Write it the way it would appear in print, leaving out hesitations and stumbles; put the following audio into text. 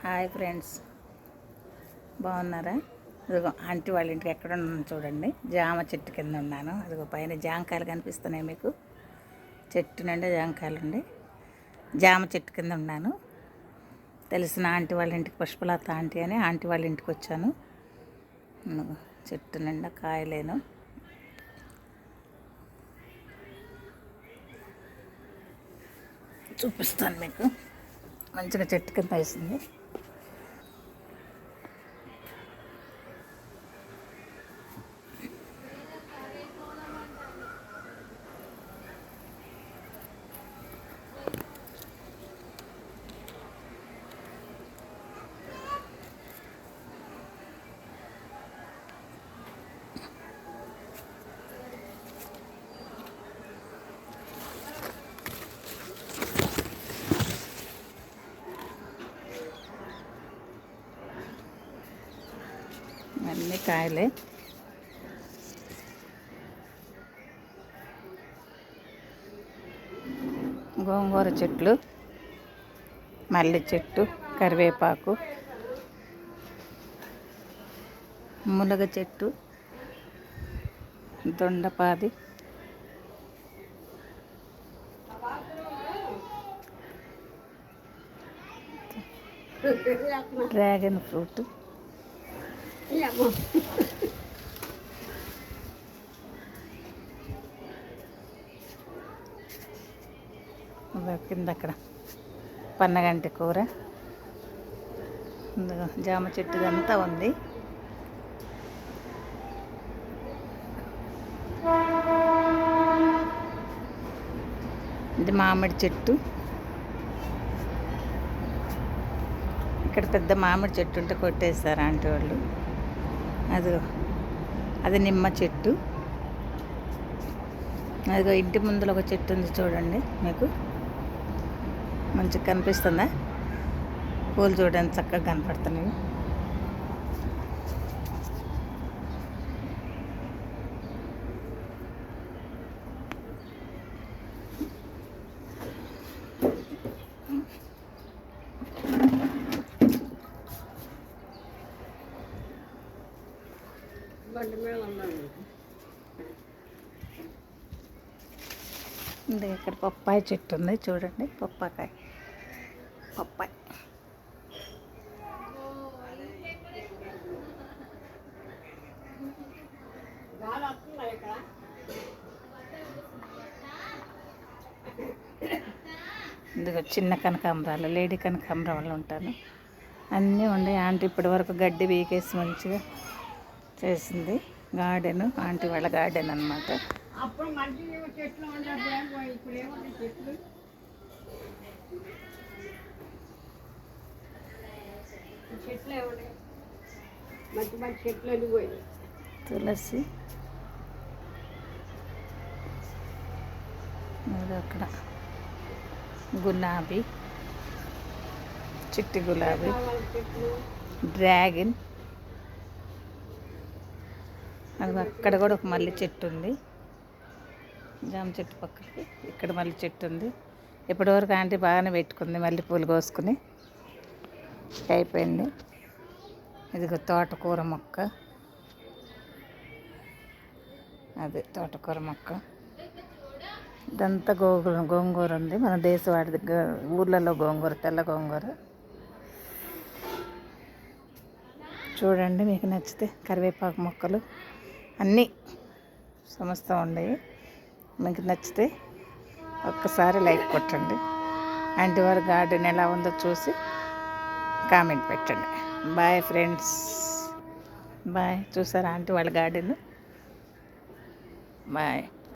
Hi friends, బాగున్నారా? అదిగో aunty వాళ్ళ ఇంటికి ఎక్కడ ఉన్నాను చూడండి. జామ చెట్టు కింద ఉన్నాను. అదిగో పైన జామకాయలు కనిపిస్తున్నాయి మీకు. చెట్టు నిండా జామకాయలు ఉండి జామ చెట్టు కింద ఉన్నాను. తెలిసిన ఆంటీ వాళ్ళ ఇంటికి, పుష్పలత ఆంటీ అని ఆంటీ వాళ్ళ ఇంటికి వచ్చాను. చెట్టు నిండా కాయలేను. చూపిస్తాను మీకు. మంచిగా చెట్టు కింద వేసింది. అన్నీ కాయలే. గోంగూర చెట్లు, మల్లె చెట్టు, కరివేపాకు, మునగ చెట్టు, దొండపాది, డ్రాగన్ ఫ్రూట్, కింద అక్కడ పన్నగంటి కూర, జామ చెట్టు అంతా ఉంది. ఇది మామిడి చెట్టు. ఇక్కడ పెద్ద మామిడి చెట్టు ఉంటే కొట్టేస్తారు ఆంటీ వాళ్ళు. అది నిమ్మ చెట్టు. అదిగో ఇంటి ముందులో ఒక చెట్టు ఉంది చూడండి, మీకు మంచిగా కనిపిస్తుందా? పూలు చూడండి చక్కగా కనపడుతున్నాయి. ఇక్కడ పప్పాయ చెట్టు ఉంది చూడండి, పప్పాకాయ. ఇదిగో చిన్న కనకాంబరాలు, లేడీ కనకాంబరాలు ఉంటాను. అన్నీ ఉండే. ఆంటీ ఇప్పటి వరకు గడ్డి వీకేసి మంచిగా చేసింది. గార్డెన్ ఆంటీ వాళ్ళ గార్డెన్ అన్నమాట. తులసి, అక్కడ గులాబీ, చిట్టి గులాబీ, డ్రాగన్. అది అక్కడ కూడా ఒక మల్లె చెట్టు ఉంది. జామ చెట్టు పక్కకి ఇక్కడ మల్లె చెట్టు ఉంది. ఇప్పటివరకు ఆంటీ బాగానే పెట్టుకుంది, మల్లెపూలు కోసుకుని అయిపోయింది. ఇదిగో తోటకూర మొక్క, అది తోటకూర మొక్క. ఇదంతా గోంగూర ఉంది. మన దేశవాడి ఊర్లలో గోంగూర, తెల్ల గోంగూర. చూడండి, మీకు నచ్చితే కరివేపాకు మొక్కలు అన్నీ సమస్తం ఉన్నాయి. మీకు నచ్చితే ఒక్కసారి లైక్ కొట్టండి. ఆంటీ వారి గార్డెన్ ఎలా ఉందో చూసి కామెంట్ పెట్టండి. Bye friends, bye. చూసారా ఆంటీ వాళ్ళ గార్డెన్? బాయ్.